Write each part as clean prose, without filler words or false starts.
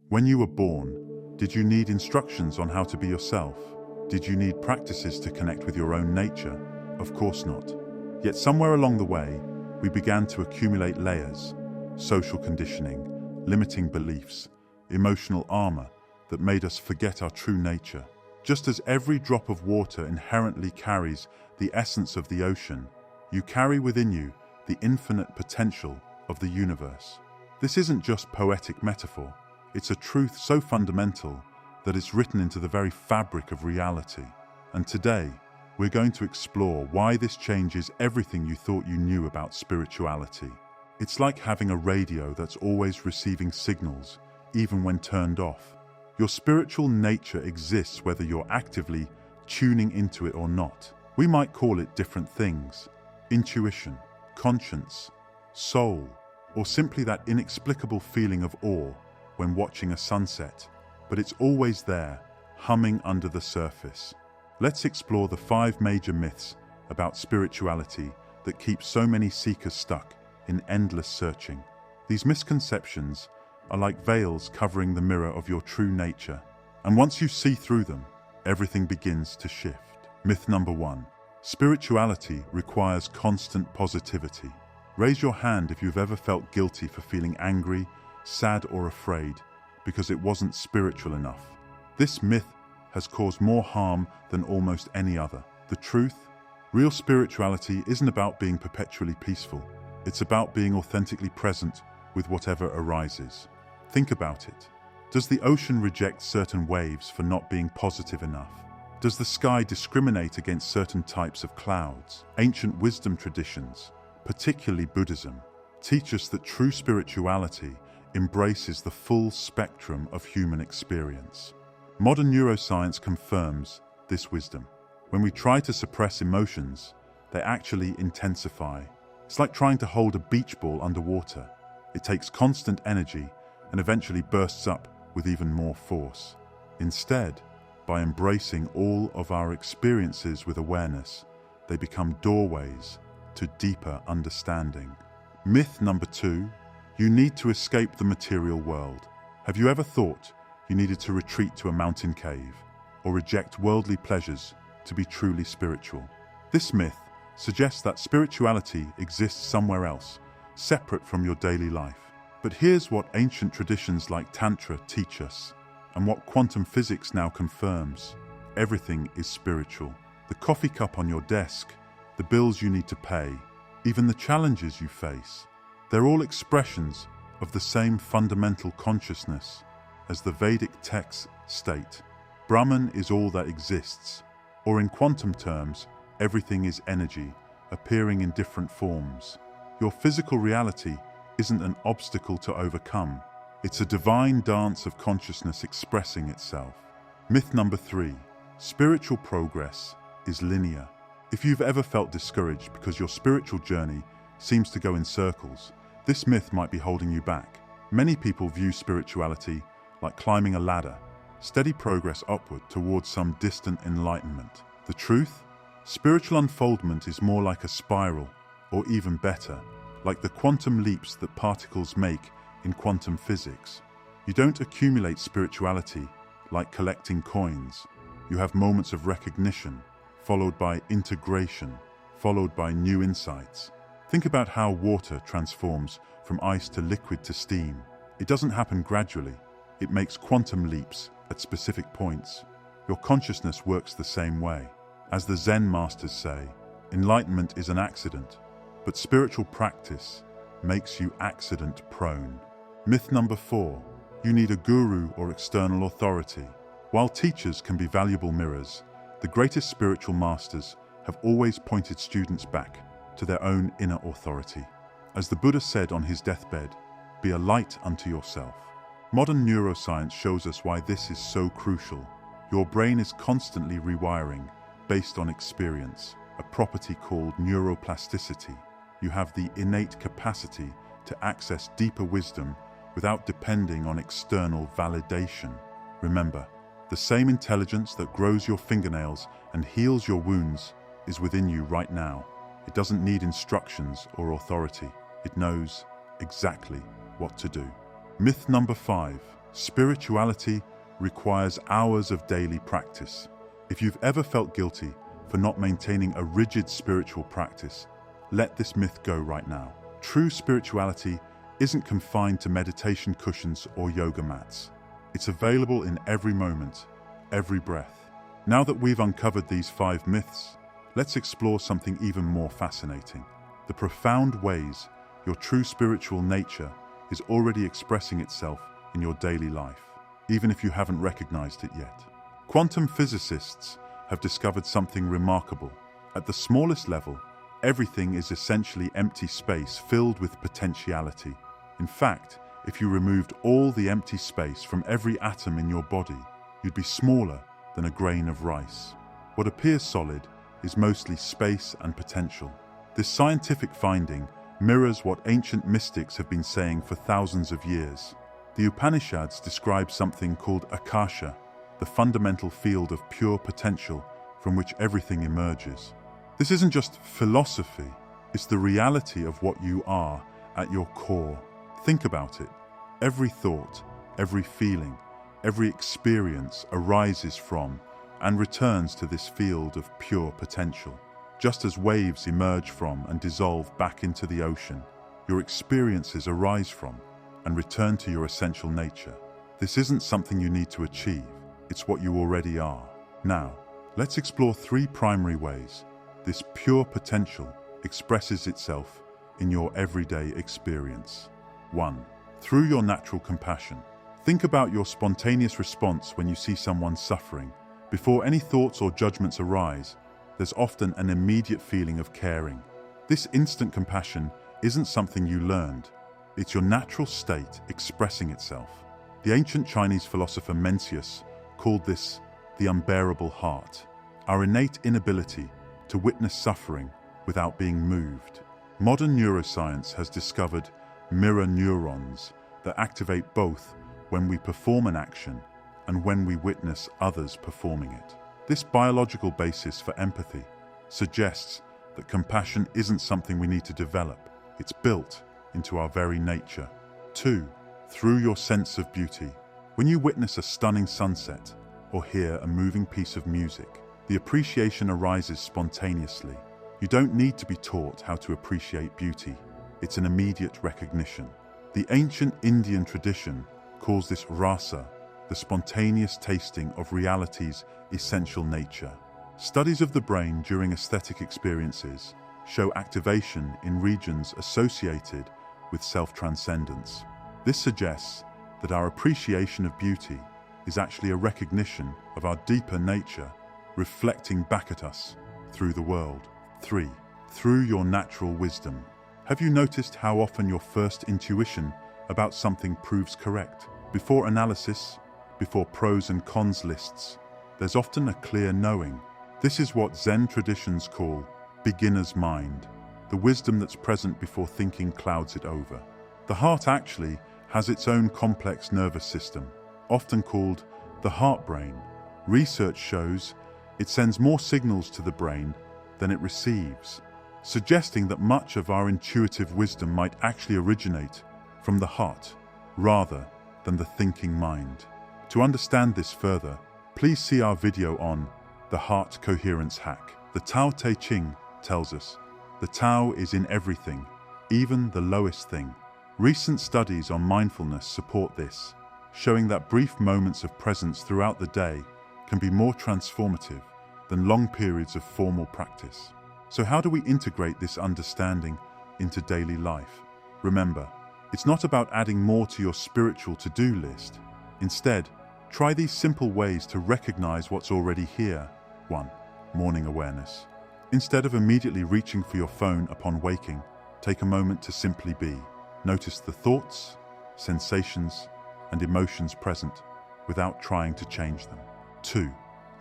When you were born, did you need instructions on how to be yourself? Did you need practices to connect with your own nature? Of course not. Yet somewhere along the way, we began to accumulate layers, social conditioning, limiting beliefs, emotional armor that made us forget our true nature. Just as every drop of water inherently carries the essence of the ocean, you carry within you the infinite potential of the universe. This isn't just poetic metaphor, it's a truth so fundamental that it's written into the very fabric of reality. And today, we're going to explore why this changes everything you thought you knew about spirituality. It's like having a radio that's always receiving signals, even when turned off. Your spiritual nature exists whether you're actively tuning into it or not. We might call it different things: intuition, conscience, soul, or simply that inexplicable feeling of awe when watching a sunset. But it's always there, humming under the surface. Let's explore the 5 major myths about spirituality that keep so many seekers stuck in endless searching. These misconceptions are like veils covering the mirror of your true nature. And once you see through them, everything begins to shift. Myth number 1. Spirituality requires constant positivity. Raise your hand if you've ever felt guilty for feeling angry, sad, or afraid because it wasn't spiritual enough. This myth has caused more harm than almost any other. The truth? Real spirituality isn't about being perpetually peaceful. It's about being authentically present with whatever arises. Think about it. Does the ocean reject certain waves for not being positive enough? Does the sky discriminate against certain types of clouds? Ancient wisdom traditions, particularly Buddhism, teach us that true spirituality embraces the full spectrum of human experience. Modern neuroscience confirms this wisdom. When we try to suppress emotions, they actually intensify. It's like trying to hold a beach ball underwater. It takes constant energy and eventually bursts up with even more force. Instead, by embracing all of our experiences with awareness, they become doorways to deeper understanding. Myth number 2, you need to escape the material world. Have you ever thought you needed to retreat to a mountain cave or reject worldly pleasures to be truly spiritual? This myth suggests that spirituality exists somewhere else, separate from your daily life. But here's what ancient traditions like Tantra teach us, and what quantum physics now confirms: everything is spiritual. The coffee cup on your desk, the bills you need to pay, even the challenges you face, they're all expressions of the same fundamental consciousness. As the Vedic texts state, Brahman is all that exists, or in quantum terms, everything is energy, appearing in different forms. Your physical reality isn't an obstacle to overcome. It's a divine dance of consciousness expressing itself. Myth number 3, spiritual progress is linear. If you've ever felt discouraged because your spiritual journey seems to go in circles, this myth might be holding you back. Many people view spirituality like climbing a ladder, steady progress upward towards some distant enlightenment. The truth? Spiritual unfoldment is more like a spiral, or even better, like the quantum leaps that particles make in quantum physics. You don't accumulate spirituality like collecting coins. You have moments of recognition, followed by integration, followed by new insights. Think about how water transforms from ice to liquid to steam. It doesn't happen gradually. It makes quantum leaps at specific points. Your consciousness works the same way. As the Zen masters say, enlightenment is an accident, but spiritual practice makes you accident-prone. Myth number 4, you need a guru or external authority. While teachers can be valuable mirrors, the greatest spiritual masters have always pointed students back to their own inner authority. As the Buddha said on his deathbed, be a light unto yourself. Modern neuroscience shows us why this is so crucial. Your brain is constantly rewiring based on experience, a property called neuroplasticity. You have the innate capacity to access deeper wisdom without depending on external validation. Remember, the same intelligence that grows your fingernails and heals your wounds is within you right now. It doesn't need instructions or authority. It knows exactly what to do. Myth number 5, Spirituality requires hours of daily practice. If you've ever felt guilty for not maintaining a rigid spiritual practice, let this myth go right now. True spirituality isn't confined to meditation cushions or yoga mats. It's available in every moment, every breath. Now that we've uncovered these 5 myths, let's explore something even more fascinating: the profound ways your true spiritual nature is already expressing itself in your daily life, even if you haven't recognized it yet. Quantum physicists have discovered something remarkable. At the smallest level, everything is essentially empty space filled with potentiality. In fact, if you removed all the empty space from every atom in your body, you'd be smaller than a grain of rice. What appears solid is mostly space and potential. This scientific finding mirrors what ancient mystics have been saying for thousands of years. The Upanishads describe something called Akasha, the fundamental field of pure potential from which everything emerges. This isn't just philosophy, it's the reality of what you are at your core. Think about it. Every thought, every feeling, every experience arises from and returns to this field of pure potential. Just as waves emerge from and dissolve back into the ocean, your experiences arise from and return to your essential nature. This isn't something you need to achieve, it's what you already are. Now, let's explore 3 primary ways this pure potential expresses itself in your everyday experience. 1. Through your natural compassion. Think about your spontaneous response when you see someone suffering. Before any thoughts or judgments arise, there's often an immediate feeling of caring. This instant compassion isn't something you learned. It's your natural state expressing itself. The ancient Chinese philosopher Mencius called this the unbearable heart, our innate inability to witness suffering without being moved. Modern neuroscience has discovered mirror neurons that activate both when we perform an action and when we witness others performing it. This biological basis for empathy suggests that compassion isn't something we need to develop. It's built into our very nature. 2. Through your sense of beauty. When you witness a stunning sunset or hear a moving piece of music, the appreciation arises spontaneously. You don't need to be taught how to appreciate beauty. It's an immediate recognition. The ancient Indian tradition calls this rasa, the spontaneous tasting of reality's essential nature. Studies of the brain during aesthetic experiences show activation in regions associated with self-transcendence. This suggests that our appreciation of beauty is actually a recognition of our deeper nature, reflecting back at us through the world. 3. Through your natural wisdom. Have you noticed how often your first intuition about something proves correct? Before analysis, before pros and cons lists, there's often a clear knowing. This is what Zen traditions call beginner's mind, the wisdom that's present before thinking clouds it over. The heart actually has its own complex nervous system, often called the heart brain. Research shows it sends more signals to the brain than it receives, suggesting that much of our intuitive wisdom might actually originate from the heart rather than the thinking mind. To understand this further, please see our video on the heart coherence hack. The Tao Te Ching tells us, the Tao is in everything, even the lowest thing. Recent studies on mindfulness support this, showing that brief moments of presence throughout the day can be more transformative than long periods of formal practice. So how do we integrate this understanding into daily life? Remember, it's not about adding more to your spiritual to-do list. Instead, try these simple ways to recognize what's already here. 1. Morning awareness. Instead of immediately reaching for your phone upon waking, take a moment to simply be. Notice the thoughts, sensations, and emotions present without trying to change them. 2.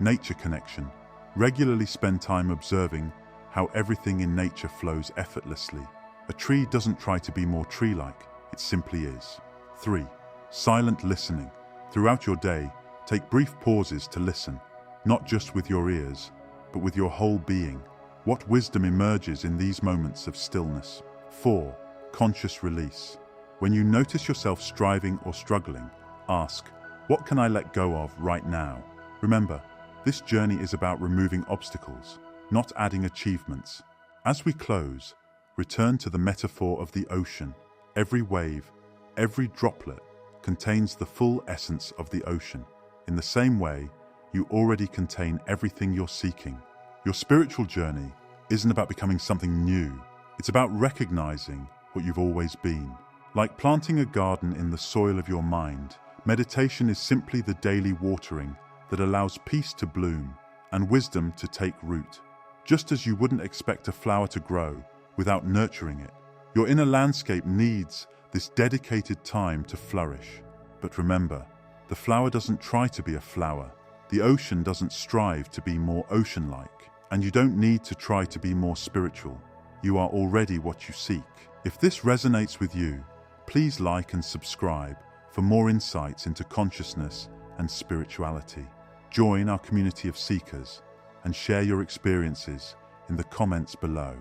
Nature connection. Regularly spend time observing how everything in nature flows effortlessly. A tree doesn't try to be more tree-like, it simply is. 3. Silent listening. Throughout your day, take brief pauses to listen, not just with your ears, but with your whole being. What wisdom emerges in these moments of stillness? 4. Conscious release. When you notice yourself striving or struggling, Ask, what can I let go of right now? Remember, this journey is about removing obstacles, not adding achievements. As we close, return to the metaphor of the ocean. Every wave, every droplet contains the full essence of the ocean. In the same way, you already contain everything you're seeking. Your spiritual journey isn't about becoming something new. It's about recognizing what you've always been. Like planting a garden in the soil of your mind, meditation is simply the daily watering that allows peace to bloom and wisdom to take root. Just as you wouldn't expect a flower to grow without nurturing it, your inner landscape needs this dedicated time to flourish. But remember, the flower doesn't try to be a flower. The ocean doesn't strive to be more ocean-like. And you don't need to try to be more spiritual. You are already what you seek. If this resonates with you, please like and subscribe for more insights into consciousness and spirituality. Join our community of seekers and share your experiences in the comments below.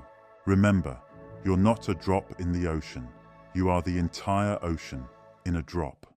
Remember, you're not a drop in the ocean. You are the entire ocean in a drop.